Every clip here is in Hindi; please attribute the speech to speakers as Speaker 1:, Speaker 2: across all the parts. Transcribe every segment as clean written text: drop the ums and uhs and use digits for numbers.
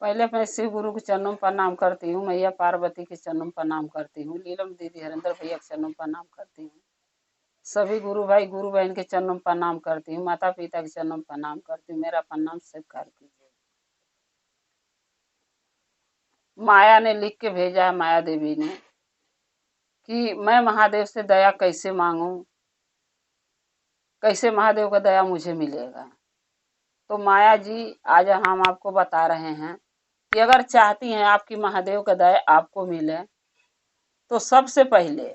Speaker 1: पहले मैं शिव गुरु के चरणों में प्रणाम करती हूँ, मैया पार्वती के चरणों में प्रणाम करती हूँ, नीलम दीदी हरेंद्र भैया के चरणों में प्रणाम करती हूँ, सभी गुरु भाई गुरु बहन के चरणों में प्रणाम करती हूँ, माता पिता के चरणों में प्रणाम करती हूँ। मेरा प्रणाम स्वीकार कीजिए। माया ने लिख के भेजा है, माया देवी ने, कि मैं महादेव से दया कैसे मांगू, कैसे महादेव का दया मुझे मिलेगा। तो माया जी आज हम आपको बता रहे हैं कि अगर चाहती हैं आपकी महादेव का दया आपको मिले, तो सबसे पहले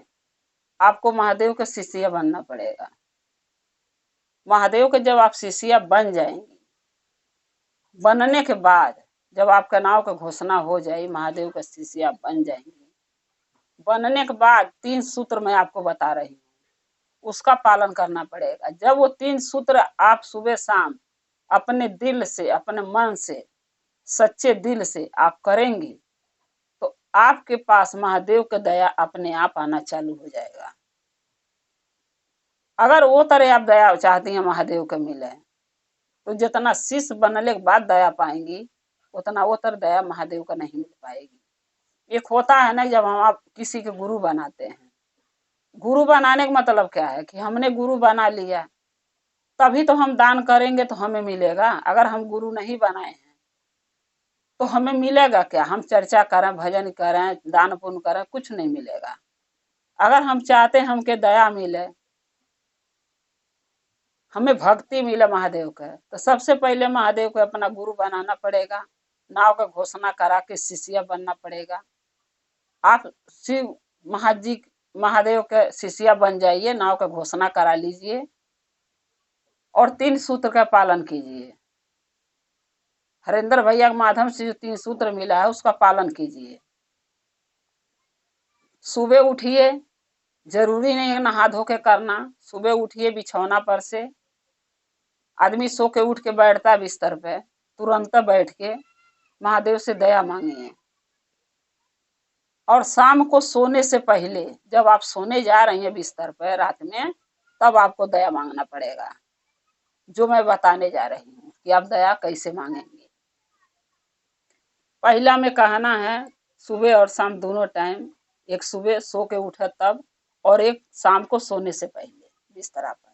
Speaker 1: आपको महादेव का शिष्या बनना पड़ेगा। महादेव के जब आप शिष्या बन जाएंगी, बनने के बाद जब आपका नाम का घोषणा हो जाए, महादेव का शिष्या बन जाएंगी, बनने के बाद 3 सूत्र मैं आपको बता रही हूँ, उसका पालन करना पड़ेगा। जब वो 3 सूत्र आप सुबह शाम अपने दिल से, अपने मन से, सच्चे दिल से आप करेंगी, तो आपके पास महादेव का दया अपने आप आना चालू हो जाएगा। अगर वो तरह आप दया चाहती हैं महादेव का मिले, तो जितना शिष्य बनने के बाद दया पाएंगी, उतना वो तरह दया महादेव का नहीं मिल पाएगी। एक होता है ना, जब हम आप किसी के गुरु बनाते हैं, गुरु बनाने का मतलब क्या है कि हमने गुरु बना लिया, तभी तो हम दान करेंगे तो हमें मिलेगा। अगर हम गुरु नहीं बनाए हैं तो हमें मिलेगा क्या? हम चर्चा करें, भजन करें, दान पुण्य करें, कुछ नहीं मिलेगा। अगर हम चाहते हैं हमके दया मिले, हमें भक्ति मिले महादेव का, तो सबसे पहले महादेव को अपना गुरु बनाना पड़ेगा, नाव का घोषणा करा के शिष्या बनना पड़ेगा। आप शिव महादेव के शिष्या बन जाइए, नाव का घोषणा करा लीजिए और 3 सूत्र का पालन कीजिए। हरेंद्र भैया के माध्यम से जो 3 सूत्र मिला है उसका पालन कीजिए। सुबह उठिए, जरूरी नहीं है नहा धो के करना, सुबह उठिए बिछौना पर से, आदमी सो के उठ के बैठता है बिस्तर पे, तुरंत बैठ के महादेव से दया मांगिए। और शाम को सोने से पहले, जब आप सोने जा रही हैं बिस्तर पर रात में, तब आपको दया मांगना पड़ेगा, जो मैं बताने जा रही हूँ कि आप दया कैसे मांगेंगे। पहला में कहना है सुबह और शाम दोनों टाइम, एक सुबह सो के उठे तब, और एक शाम को सोने से पहले बिस्तर पर,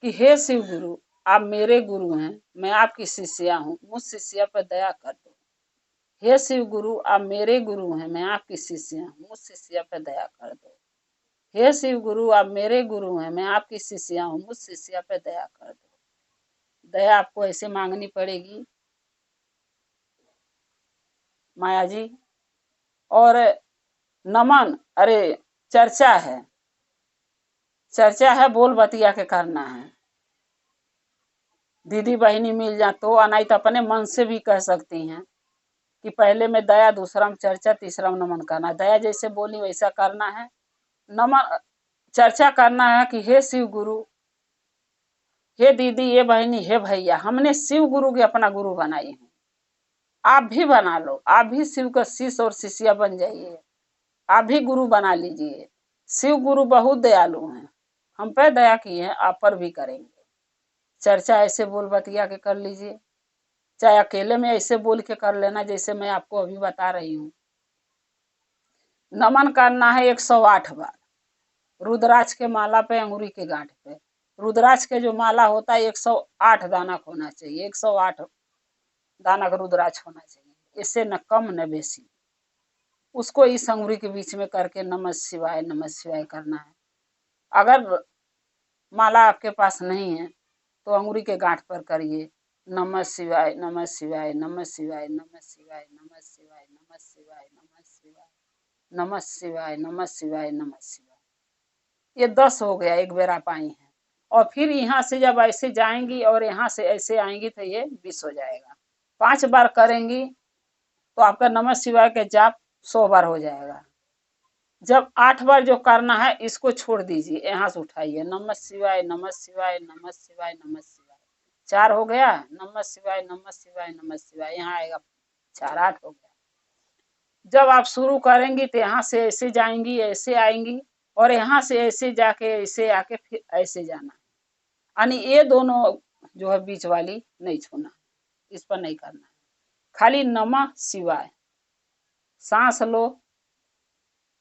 Speaker 1: कि हे शिव गुरु, आप मेरे गुरु हैं, मैं आपकी शिष्या हूँ, मुझ शिष्या पर दया कर दो। हे शिव गुरु, आप मेरे गुरु हैं, मैं आपकी शिष्या हूँ, मुझ शिष्या पर दया कर दो। हे शिव गुरु, आप मेरे गुरु हैं, मैं आपकी शिष्या हूँ, मुझ शिष्या पर दया कर दो। दया आपको ऐसे मांगनी पड़ेगी माया जी। और नमन, अरे चर्चा है, चर्चा है, बोल बतिया के करना है। दीदी बहनी मिल जाए तो, नहीं तो अपने मन से भी कह सकती हैं कि पहले में दया, दूसरा में चर्चा, तीसरा में नमन करना। दया जैसे बोली वैसा करना है। नमन चर्चा करना है कि हे शिव गुरु, हे दीदी, ये बहनी, हे भैया, हमने शिव गुरु के अपना गुरु बनाई हूँ, आप भी बना लो, आप भी शिव का शिष्य और शिष्या बन जाइए, आप भी गुरु बना लीजिए। शिव गुरु बहुत दयालु हैं, हम पे दया किए हैं, आप पर भी करेंगे। चर्चा ऐसे बोल बतिया के कर लीजिए, चाहे अकेले में ऐसे बोल के कर लेना जैसे मैं आपको अभी बता रही हूँ। नमन करना है 108 बार, रुद्राक्ष के माला पे, अंगूरी के गांठ पे। रुद्राक्ष के जो माला होता है 108 दाना होना चाहिए, 108 दाना का रुद्राक्ष होना चाहिए, इससे न कम न बेसी। उसको इस अंगूरी के बीच में करके नमः शिवाय, नमः शिवाय करना है। अगर माला आपके पास नहीं है तो अंगूरी के गांठ पर करिए, नमः शिवाय, नमः शिवाय, नमः शिवाय, नमः शिवाय, नमः शिवाय, नमः शिवाय, नमः शिवाय, नमः शिवाय, नमः शिवाय, नमः शिवाय। ये 10 हो गया, एक बेर आप आई हैं। और फिर यहाँ से जब ऐसे जाएंगी और यहाँ से ऐसे आएंगी तो ये 20 हो जाएगा। 5 बार करेंगी तो आपका नमः शिवाय का जाप 100 बार हो जाएगा। जब 8 बार जो करना है इसको छोड़ दीजिए, यहाँ से उठाइए, नमः शिवाय, नमः शिवाय, नमः शिवाय, नमः शिवाय। 4 हो गया, नमः शिवाय, नमः शिवाय, नमः शिवाय, यहाँ आएगा 4, 8 हो गया। जब आप शुरू करेंगी तो यहाँ से ऐसे जाएंगी, ऐसे आएंगी, और यहाँ से ऐसे जाके ऐसे आके फिर ऐसे जाना, यानी ये दोनों जो है बीच वाली नहीं छूना, इस पर नहीं करना है। खाली नमः शिवाय, सांस लो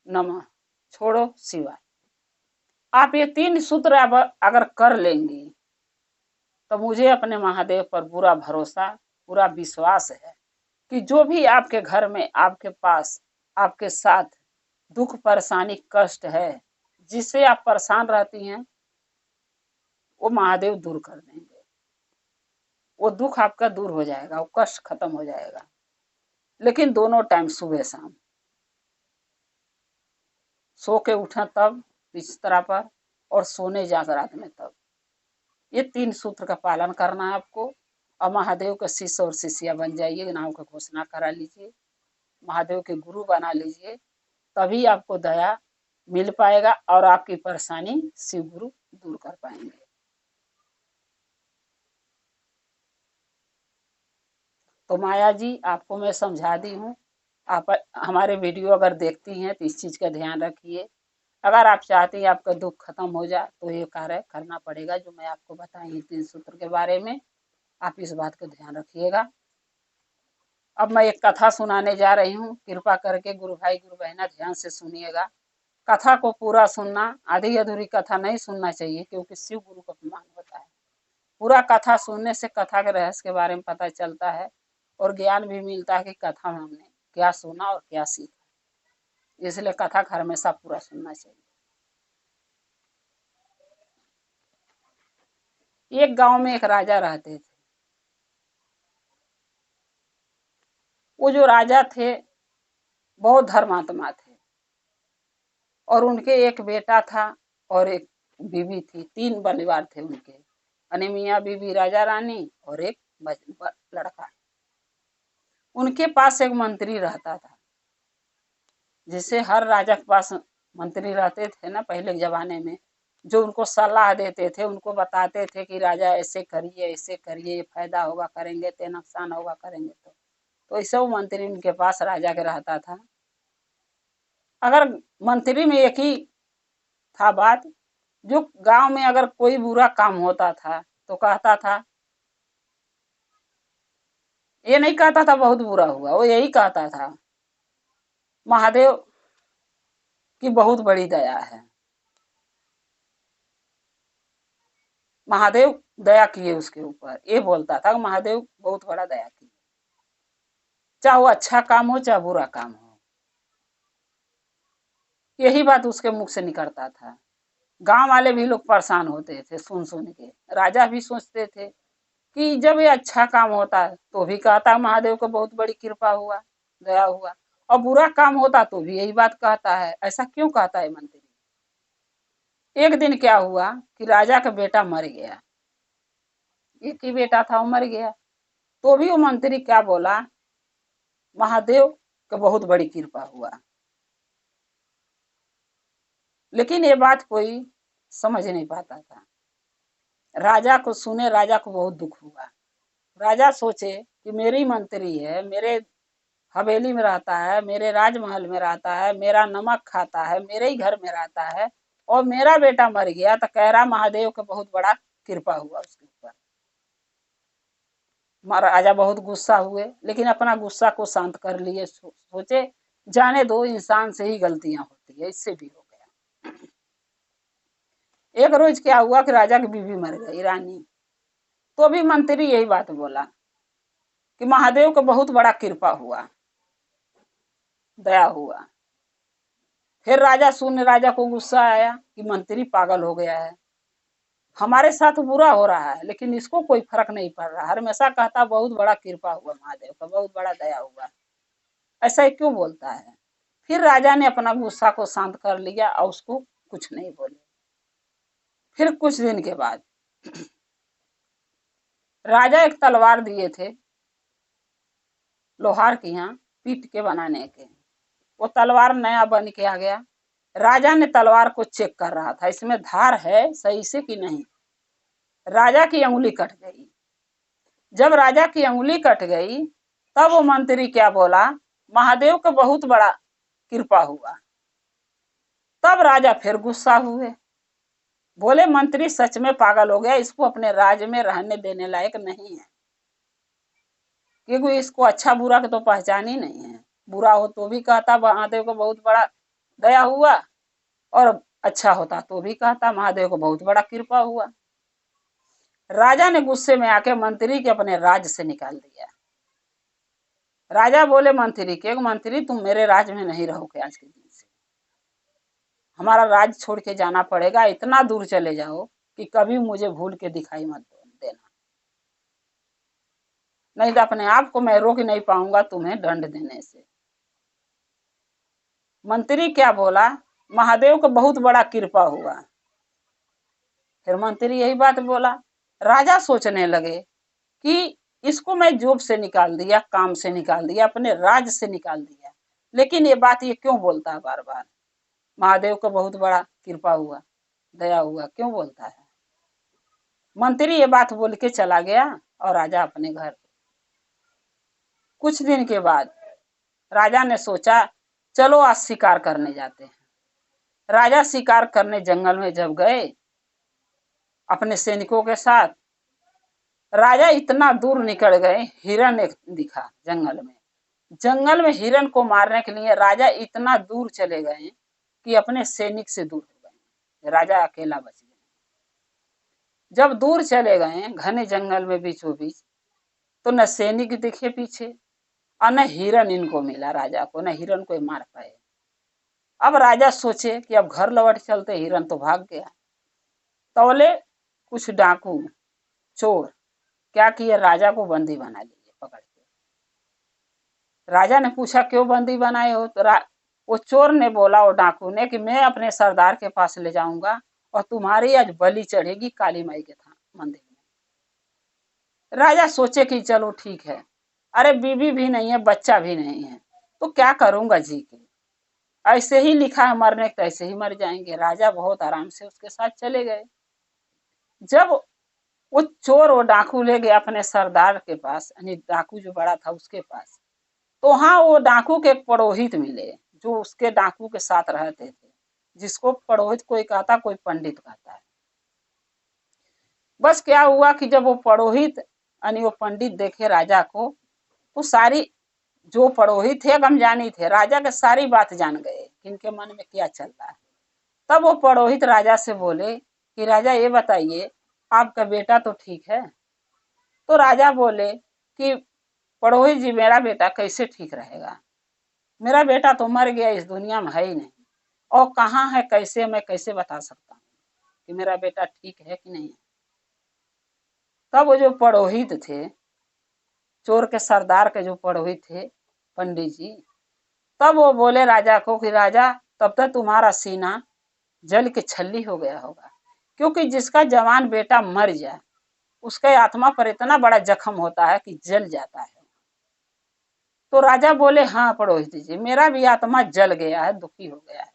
Speaker 1: नमः, छोड़ो शिवाय। आप ये 3 सूत्र अगर कर लेंगी तो मुझे अपने महादेव पर पूरा भरोसा, पूरा विश्वास है कि जो भी आपके घर में, आपके पास, आपके साथ दुख परेशानी कष्ट है, जिससे आप परेशान रहती हैं, वो महादेव दूर कर देंगे। वो दुख आपका दूर हो जाएगा, वो कष्ट खत्म हो जाएगा। लेकिन दोनों टाइम, सुबह शाम, सो के उठा तब बिस्तर पर, और सोने जाकर रात में तब। ये 3 सूत्र का पालन करना है आपको, और महादेव के शिष्य और शिष्या बन जाइए, नाम का घोषणा करा लीजिए, महादेव के गुरु बना लीजिए, तभी आपको दया मिल पाएगा और आपकी परेशानी शिव गुरु दूर कर पाएंगे। तो माया जी, आपको मैं समझा दी हूँ। आप हमारे वीडियो अगर देखती हैं तो इस चीज़ का ध्यान रखिए। अगर आप चाहती हैं आपका दुख खत्म हो जाए तो ये कार्य करना पड़ेगा जो मैं आपको बताई 3 सूत्र के बारे में। आप इस बात का ध्यान रखिएगा। अब मैं एक कथा सुनाने जा रही हूँ, कृपा करके गुरु भाई गुरु बहना ध्यान से सुनिएगा। कथा को पूरा सुनना, आधी अधूरी कथा नहीं सुनना चाहिए, क्योंकि शिव गुरु का अपमान होता है। पूरा कथा सुनने से कथा के रहस्य के बारे में पता चलता है और ज्ञान भी मिलता है कि कथा में हमने क्या सुना और क्या सीखा। इसलिए कथा का हमेशा पूरा सुनना चाहिए। एक गांव में एक राजा रहते थे। वो जो राजा थे बहुत धर्मात्मा थे, और उनके एक बेटा था और एक बीवी थी। 3 परिवार थे उनके, यानी मियाँ बीवी राजा रानी और एक लड़का। उनके पास एक मंत्री रहता था, जिसे हर राजा के पास मंत्री रहते थे ना पहले के जमाने में, जो उनको सलाह देते थे, उनको बताते थे कि राजा ऐसे करिए, ऐसे करिए, ये फायदा होगा करेंगे तो, नुकसान होगा करेंगे तो ऐसे वो मंत्री उनके पास राजा के रहता था। अगर मंत्री में एक ही था बात, जो गांव में अगर कोई बुरा काम होता था तो कहता था, ये नहीं कहता था बहुत बुरा हुआ, वो यही कहता था महादेव की बहुत बड़ी दया है, महादेव दया किए उसके ऊपर। ये बोलता था महादेव बहुत बड़ा दया किए, चाहे वो अच्छा काम हो चाहे बुरा काम हो, यही बात उसके मुख से निकलता था। गांव वाले भी लोग परेशान होते थे सुन सुन के। राजा भी सोचते थे कि जब ये अच्छा काम होता है तो भी कहता महादेव को बहुत बड़ी कृपा हुआ, दया हुआ, और बुरा काम होता तो भी यही बात कहता है। ऐसा क्यों कहता है मंत्री? एक दिन क्या हुआ कि राजा का बेटा मर गया, एक ही बेटा था, वो मर गया। तो भी वो मंत्री क्या बोला, महादेव का बहुत बड़ी कृपा हुआ। लेकिन ये बात कोई समझ नहीं पाता था। राजा को सुने, राजा को बहुत दुख हुआ। राजा सोचे कि मेरी मंत्री है, मेरे हवेली में रहता है, मेरे राजमहल में रहता है, मेरा नमक खाता है, मेरे ही घर में रहता है, और मेरा बेटा मर गया तो कह रहा महादेव का बहुत बड़ा कृपा हुआ उसके ऊपर। राजा बहुत गुस्सा हुए, लेकिन अपना गुस्सा को शांत कर लिए। सोचे जाने दो, इंसान से ही गलतियां होती है, इससे भी हो गया। एक रोज क्या हुआ कि राजा की बीवी मर गई, रानी। तो भी मंत्री यही बात बोला कि महादेव को बहुत बड़ा कृपा हुआ, दया हुआ। फिर राजा को गुस्सा आया कि मंत्री पागल हो गया है, हमारे साथ बुरा हो रहा है लेकिन इसको कोई फर्क नहीं पड़ रहा, हमेशा कहता बहुत बड़ा कृपा हुआ महादेव का, बहुत बड़ा दया हुआ, ऐसा ही क्यों बोलता है। फिर राजा ने अपना गुस्सा को शांत कर लिया और उसको कुछ नहीं बोले। फिर कुछ दिन के बाद राजा एक तलवार दिए थे लोहार के यहाँ पीट के बनाने के, वो तलवार नया बन के आ गया। राजा ने तलवार को चेक कर रहा था, इसमें धार है सही से कि नहीं। राजा की अंगुली कट गई। जब राजा की अंगुली कट गई तब वो मंत्री क्या बोला, महादेव का बहुत बड़ा कृपा हुआ। तब राजा फिर गुस्सा हुए, बोले मंत्री सच में पागल हो गया, इसको अपने राज्य में रहने देने लायक नहीं है, क्योंकि इसको अच्छा बुरा के तो पहचान ही नहीं है। बुरा हो तो भी कहता महादेव को बहुत बड़ा दया हुआ, और अच्छा होता तो भी कहता महादेव को बहुत बड़ा कृपा हुआ। राजा ने गुस्से में आके मंत्री के अपने राज्य से निकाल दिया। राजा बोले मंत्री के, मंत्री तुम मेरे राज्य में नहीं रहोगे, आज के दिन से हमारा राज्य छोड़ के जाना पड़ेगा। इतना दूर चले जाओ कि कभी मुझे भूल के दिखाई मत देना, नहीं तो अपने आप को मैं रोक नहीं पाऊंगा तुम्हें दंड देने से। मंत्री क्या बोला, महादेव को बहुत बड़ा कृपा हुआ। फिर मंत्री यही बात बोला। राजा सोचने लगे कि इसको मैं जॉब से निकाल दिया, काम से निकाल दिया, अपने राज्य से निकाल दिया, लेकिन ये बात ये क्यों बोलता है बार बार, महादेव को बहुत बड़ा कृपा हुआ, दया हुआ, क्यों बोलता है। मंत्री ये बात बोल के चला गया और राजा अपने घर। कुछ दिन के बाद राजा ने सोचा चलो आज शिकार करने जाते हैं। राजा शिकार करने जंगल में जब गए अपने सैनिकों के साथ, राजा इतना दूर निकल गए, हिरन एक दिखा जंगल में। जंगल में हिरन को मारने के लिए राजा इतना दूर चले गए कि अपने सैनिक से दूर हो गए, राजा अकेला बच गया। जब दूर चले गए घने जंगल में बीचों बीच, तो न सैनिक दिखे पीछे और न हिरन इनको मिला, राजा को न हिरन को मार पाए। अब राजा सोचे कि अब घर लौट चलते, हिरन तो भाग गया। तौले कुछ डाकू चोर क्या किए, राजा को बंदी बना लिए पकड़ के। राजा ने पूछा क्यों बंदी बनाए हो, तो वो चोर ने बोला, वो डाकू ने, कि मैं अपने सरदार के पास ले जाऊंगा और तुम्हारी आज बलि चढ़ेगी काली माई के मंदिर में। राजा सोचे कि चलो ठीक है, अरे बीवी भी नहीं है, बच्चा भी नहीं है, तो क्या करूंगा जी के, ऐसे ही लिखा है मरने तो ऐसे ही मर जाएंगे। राजा बहुत आराम से उसके साथ चले गए। जब वो चोर वो डाकू ले गया अपने सरदार के पास, यानी डाकू जो बड़ा था उसके पास, तो हाँ वो डाकू के पुरोहित मिले जो उसके डाकू के साथ रहते थे, जिसको पुरोहित कोई कहता, कोई पंडित कहता है। बस क्या हुआ कि जब वो पुरोहित यानी वो पंडित देखे राजा को, तो सारी जो पुरोहित थे गमजानी थे, राजा के सारी बात जान गए कि इनके मन में क्या चल रहा है। तब वो पुरोहित राजा से बोले कि राजा ये बताइए आपका बेटा तो ठीक है। तो राजा बोले कि पुरोहित जी मेरा बेटा कैसे ठीक रहेगा, मेरा बेटा तो मर गया, इस दुनिया में है ही नहीं, और कहाँ है, कैसे मैं कैसे बता सकता हूँ कि मेरा बेटा ठीक है कि नहीं है। तब वो जो पुरोहित थे, चोर के सरदार के जो पुरोहित थे पंडित जी, तब वो बोले राजा को कि राजा तब तक तुम्हारा सीना जल के छल्ली हो गया होगा, क्योंकि जिसका जवान बेटा मर जाए उसके आत्मा पर इतना बड़ा जख्म होता है कि जल जाता है। तो राजा बोले हाँ पुरोहित जी मेरा भी आत्मा जल गया है, दुखी हो गया है,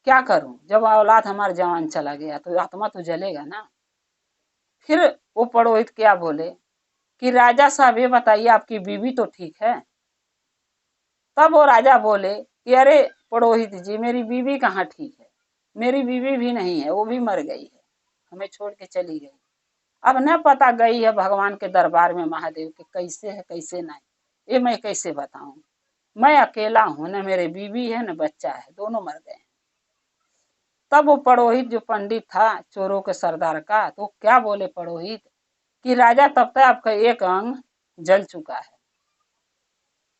Speaker 1: क्या करूं, जब औलाद हमारा जवान चला गया तो आत्मा तो जलेगा ना। फिर वो पुरोहित क्या बोले कि राजा साहब ये बताइए आपकी बीवी तो ठीक है। तब वो राजा बोले कि अरे पुरोहित जी मेरी बीवी कहाँ ठीक है, मेरी बीवी भी नहीं है, वो भी मर गई है, हमें छोड़ के चली गई। अब न पता गई है भगवान के दरबार में महादेव के कैसे है कैसे नहीं, ये मैं कैसे बताऊं, मैं अकेला हूं, न मेरे बीवी है न बच्चा है, दोनों मर गए। तब वो पुरोहित जो पंडित था चोरों के सरदार का, तो क्या बोले पुरोहित कि राजा तब तक आपका एक अंग जल चुका है,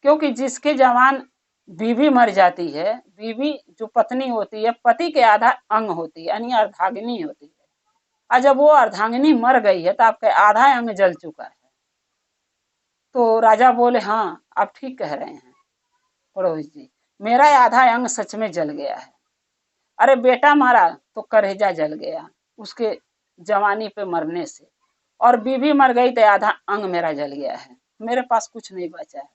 Speaker 1: क्योंकि जिसके जवान बीवी मर जाती है, बीवी जो पत्नी होती है पति के आधा अंग होती है, यानी अर्धांगिनी होती है, और जब वो अर्धांगिनी मर गई है तो आपका आधा अंग जल चुका है। तो राजा बोले हाँ आप ठीक कह रहे हैं पुरोहित जी, मेरा आधा अंग सच में जल गया है। अरे बेटा मारा तो करेजा जल गया उसके जवानी पे मरने से, और बीवी मर गई तो आधा अंग मेरा जल गया है, मेरे पास कुछ नहीं बचा है,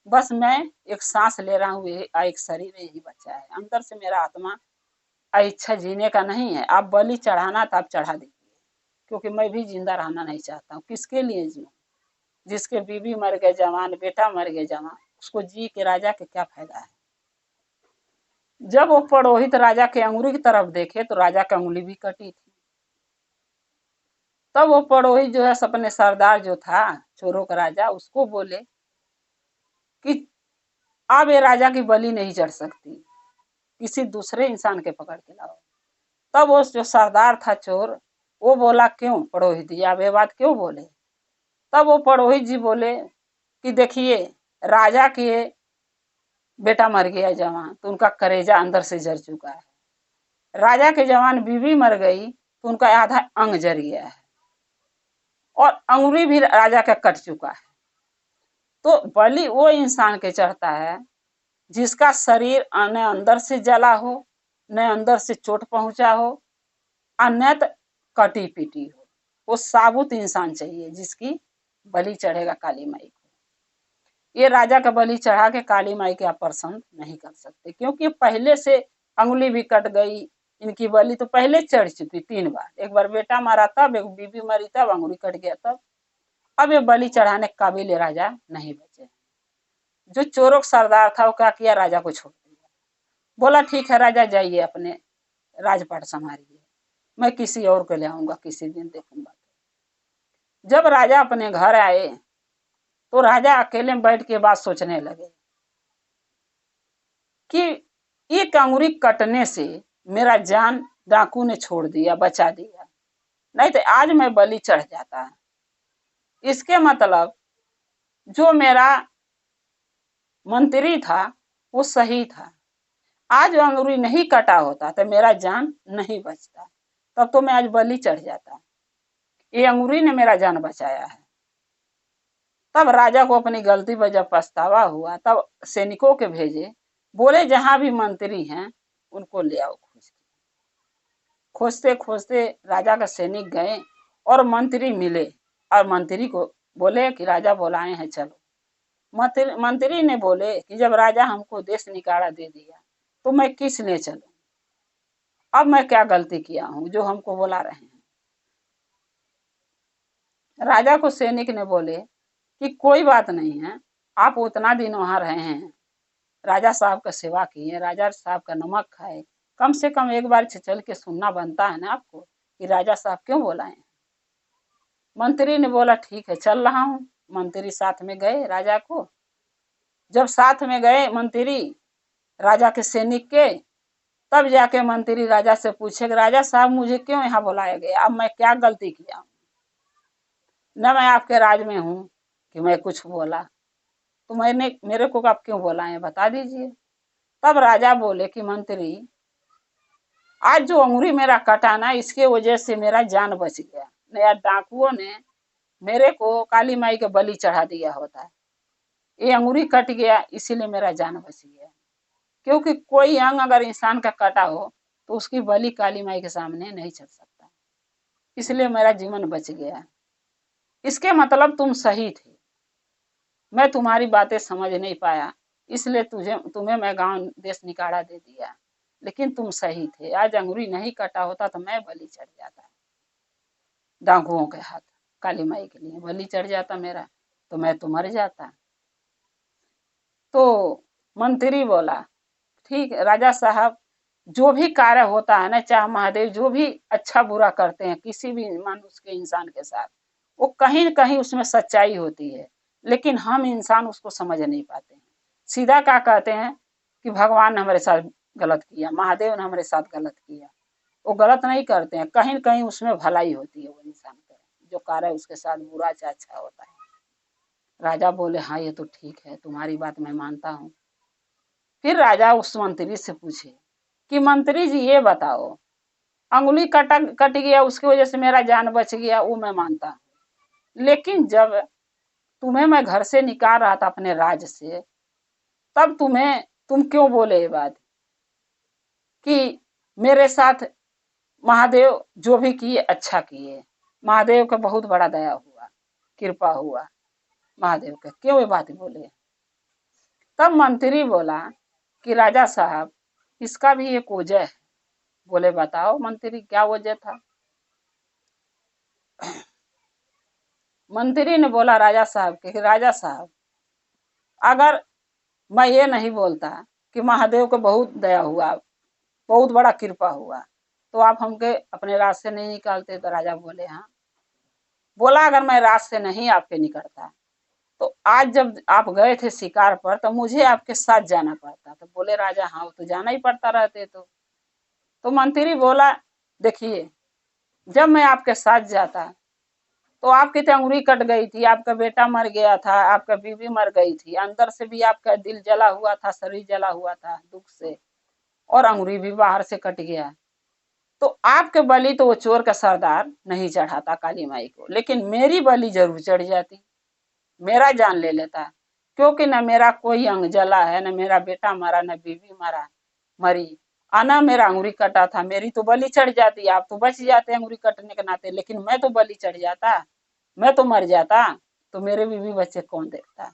Speaker 1: बस मैं एक सांस ले रहा हूँ, एक शरीर यही बचा है, अंदर से मेरा आत्मा इच्छा जीने का नहीं है, आप बलि चढ़ाना तो आप चढ़ा दीजिए, क्योंकि मैं भी जिंदा रहना नहीं चाहता हूँ, किसके लिए जीऊं, जिसके बीवी मर गए जवान, बेटा मर गए जवान, उसको जी के राजा के क्या फायदा है। जब वो पुरोहित राजा के अंगुली की तरफ देखे तो राजा की अंगुली भी कटी थी। तब वो पड़ोही जो है अपने सरदार जो था चोरों का राजा, उसको बोले कि अब ये राजा की बलि नहीं चढ़ सकती, किसी दूसरे इंसान के पकड़ के लाओ। तब वो जो सरदार था चोर, वो बोला क्यों पड़ोही जी आप ये बात क्यों बोले? तब वो पड़ोही जी बोले कि देखिए, राजा के बेटा मर गया जवान तो उनका कलेजा अंदर से जर चुका है, राजा के जवान बीवी मर गई तो उनका आधा अंग जर गया है, और अंगुरी भी राजा का कट चुका है। तो बलि वो इंसान के चढ़ता है जिसका शरीर न अंदर से जला हो, न अंदर से चोट पहुंचा हो, अन्यत कटी पीटी हो। वो साबुत इंसान चाहिए जिसकी बलि चढ़ेगा काली माई को। ये राजा का बलि चढ़ा के काली माई के आप प्रसन्न नहीं कर सकते, क्योंकि पहले से अंगुली भी कट गई, इनकी बलि तो पहले चढ़ चुकी 3 बार, एक बार बेटा मारा तब, एक बीबी मरी तब, अंगुली कट गया तब। अब ये बलि चढ़ाने के काबिल राजा नहीं बचे। जो चोरों का सरदार था वो क्या किया, राजा को छोड़ दिया, बोला ठीक है राजा जाइए अपने राजपाट संभालिए, मैं किसी और को ले आऊंगा, किसी दिन देखूंगा। जब राजा अपने घर आए तो राजा अकेले में बैठ के बात सोचने लगे कि एक अंगुरी कटने से मेरा जान डाकू ने छोड़ दिया, बचा दिया, नहीं तो आज मैं बलि चढ़ जाता। इसके मतलब जो मेरा मंत्री था वो सही था, आज अंगुरी नहीं कटा होता तो मेरा जान नहीं बचता, तब तो मैं आज बलि चढ़ जाता। ये अंगुरी ने मेरा जान बचाया है। तब राजा को अपनी गलती पर जब पछतावा हुआ तब सैनिकों के भेजे, बोले जहां भी मंत्री हैं उनको ले आओ खोज के। खोजते खोजते राजा का सैनिक गए और मंत्री मिले, और मंत्री को बोले कि राजा बुलाए हैं चलो। मंत्री ने बोले कि जब राजा हमको देश निकाला दे दिया तो मैं किस लिए चलूं, अब मैं क्या गलती किया हूं जो हमको बुला रहे हैं। राजा को सैनिक ने बोले कि कोई बात नहीं है, आप उतना दिन वहां रहे हैं, राजा साहब का सेवा किए, राजा साहब का नमक खाए, कम से कम एक बार चल के सुनना बनता है ना आपको कि राजा साहब क्यों बुलाए। मंत्री ने बोला ठीक है चल रहा हूँ। मंत्री साथ में गए राजा को। जब साथ में गए मंत्री राजा के सैनिक के, तब जाके मंत्री राजा से पूछे कि राजा साहब मुझे क्यों यहाँ बुलाया गया, अब मैं क्या गलती किया हूँ, न मैं आपके राज में हूँ कि मैं कुछ बोला, तो मैंने मेरे को आप क्यों बुलाए बता दीजिए। तब राजा बोले कि मंत्री आज जो अंगुरी मेरा कटा ना, इसके वजह से मेरा जान बच गया, नया डाकुओं ने मेरे को काली माई के बलि चढ़ा दिया होता है, ये अंगुरी कट गया इसीलिए मेरा जान बच गया। क्योंकि कोई अंग अगर इंसान का कटा हो तो उसकी बलि काली माई के सामने नहीं चढ़ सकता, इसलिए मेरा जीवन बच गया। इसके मतलब तुम सही थे, मैं तुम्हारी बातें समझ नहीं पाया, इसलिए तुम्हें मैं गांव देश निकाला दे दिया, लेकिन तुम सही थे, आज अंगुरी नहीं कटा होता तो मैं बलि चढ़ जाता डाकुओं के हाथ, काली माई के लिए बलि चढ़ जाता मेरा, तो मैं तो मर जाता। तो मंत्री बोला ठीक है राजा साहब, जो भी कार्य होता है ना, चाहे महादेव जो भी अच्छा बुरा करते हैं किसी भी मनुष्य के इंसान के साथ, वो कहीं न कहीं उसमें सच्चाई होती है, लेकिन हम इंसान उसको समझ नहीं पाते हैं। सीधा क्या कहते हैं कि भगवान ने हमारे साथ गलत किया, महादेव ने हमारे साथ गलत किया, वो गलत नहीं करते हैं, कहीं न कहीं उसमें भलाई होती है, वो इंसान का जो कार्य उसके साथ बुरा चाहे अच्छा होता है। राजा बोले हाँ ये तो ठीक है, तुम्हारी बात मैं मानता हूँ। फिर राजा उस मंत्री से पूछे कि मंत्री जी ये बताओ, अंगुली कट गया उसकी वजह से मेरा जान बच गया, वो मैं मानता हूँ, लेकिन जब तुम्हें मैं घर से निकाल रहा था अपने राज्य से, तब तुम क्यों बोले ये बात कि मेरे साथ महादेव जो भी किए अच्छा किए, महादेव का बहुत बड़ा दया हुआ, कृपा हुआ महादेव का, क्यों ये बात बोले। तब मंत्री बोला कि राजा साहब इसका भी एक वजह है। बोले बताओ मंत्री क्या वजह था। मंत्री ने बोला राजा साहब कि राजा साहब अगर मैं ये नहीं बोलता कि महादेव को बहुत दया हुआ, बहुत बड़ा कृपा हुआ, तो आप हमके अपने राज से नहीं निकालते। तो राजा बोले हाँ बोला अगर मैं रात से नहीं आपके निकलता तो आज जब आप गए थे शिकार पर तो मुझे आपके साथ जाना पड़ता। तो बोले राजा हाँ तो जाना ही पड़ता रहते तो मंत्री बोला देखिए जब मैं आपके साथ जाता तो आपकी तो अंगुरी कट गई थी, आपका बेटा मर गया था, आपका बीवी मर गई थी, अंदर से भी आपका दिल जला हुआ था, शरीर जला हुआ था दुख से, और अंगुरी भी बाहर से कट गया। तो आपके बलि तो वो चोर का सरदार नहीं चढ़ाता काली माई को, लेकिन मेरी बलि जरूर चढ़ जाती, मेरा जान ले लेता, क्योंकि न मेरा कोई अंग जला है, न मेरा बेटा मरा, न बीवी मरी, आना मेरा अंगुरी कटा था, मेरी तो बलि चढ़ जाती, आप तो बच जाते अंगुरी कटने के नाते, लेकिन मैं तो बलि चढ़ जाता, मैं तो मर जाता, तो मेरे बीवी बच्चे कौन देखता।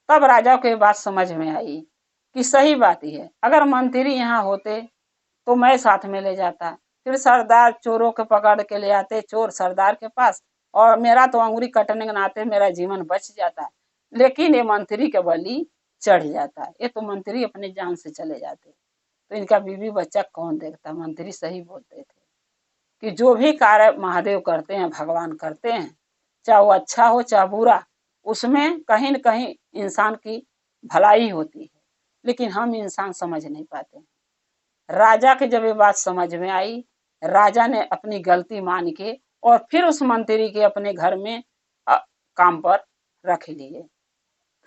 Speaker 1: तब राजा को ये बात समझ में आई कि सही बात ही है, अगर मंत्री यहाँ होते तो मैं साथ में ले जाता, फिर सरदार चोरों को पकड़ के ले आते चोर सरदार के पास, और मेरा तो अंगुरी कटने के नाते मेरा जीवन बच जाता, लेकिन ये मंत्री के बलि चढ़ जाता, ये तो मंत्री अपने जान से चले जाते, तो इनका बीवी बच्चा कौन देखता। मंत्री सही बोलते थे कि जो भी कार्य महादेव करते हैं, भगवान करते हैं, चाहे वो अच्छा हो चाहे बुरा, उसमें कहीं न कहीं इंसान की भलाई होती है, लेकिन हम इंसान समझ नहीं पाते। राजा के जब ये बात समझ में आई, राजा ने अपनी गलती मान के और फिर उस मंत्री के अपने घर में काम पर रख लिए,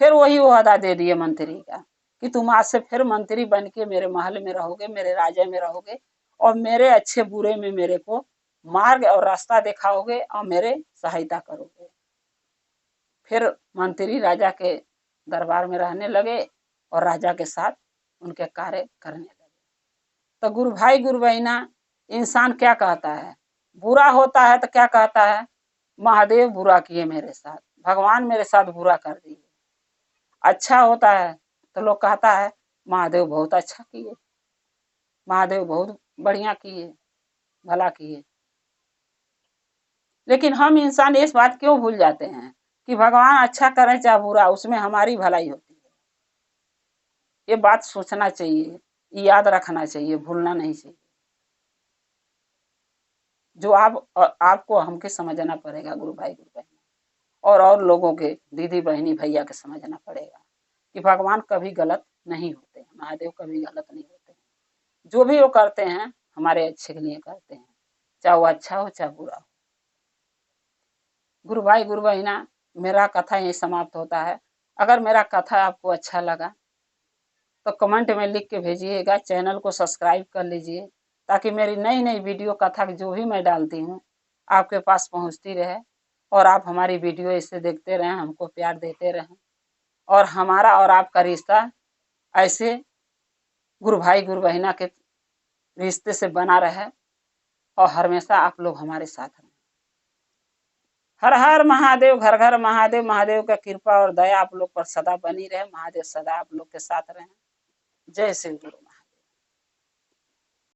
Speaker 1: फिर वही ओहदा दे दिए मंत्री का कि तुम आज से फिर मंत्री बन के मेरे महल में रहोगे, मेरे राज्य में रहोगे, और मेरे अच्छे बुरे में मेरे को मार्ग और रास्ता दिखाओगे और मेरे सहायता करोगे। फिर मंत्री राजा के दरबार में रहने लगे और राजा के साथ उनके कार्य करने लगे। तो गुरु भाई गुरु बहना, इंसान क्या कहता है, बुरा होता है तो क्या कहता है, महादेव बुरा किए मेरे साथ, भगवान मेरे साथ बुरा कर दिए। अच्छा होता है तो लोग कहता है महादेव बहुत अच्छा किए, महादेव बहुत बढ़िया किए, भला किए। लेकिन हम इंसान इस बात क्यों भूल जाते हैं कि भगवान अच्छा करे चाहे बुरा, उसमें हमारी भलाई होती है। ये बात सोचना चाहिए, याद रखना चाहिए, भूलना नहीं चाहिए। जो आपको हमके समझना पड़ेगा गुरु भाई गुरु बहन, और लोगों के दीदी बहनी भैया के समझना पड़ेगा कि भगवान कभी गलत नहीं होते, महादेव कभी गलत नहीं होते, जो भी वो करते हैं हमारे अच्छे के लिए करते हैं, चाहे वो अच्छा हो चाहे बुरा हो। गुरु भाई गुरु बहना, मेरा कथा यही समाप्त होता है। अगर मेरा कथा आपको अच्छा लगा तो कमेंट में लिख के भेजिएगा, चैनल को सब्सक्राइब कर लीजिए ताकि मेरी नई नई वीडियो कथा जो भी मैं डालती हूँ आपके पास पहुँचती रहे, और आप हमारी वीडियो इसे देखते रहें, हमको प्यार देते रहें, और हमारा और आपका रिश्ता ऐसे गुरु भाई गुरु बहना के रिश्ते से बना रहे, और हमेशा आप लोग हमारे साथ रहें। हर हर महादेव, घर घर महादेव, महादेव का कृपा और दया आप लोग पर सदा बनी रहे, महादेव सदा आप लोग के साथ रहें। जय श्री गुरु।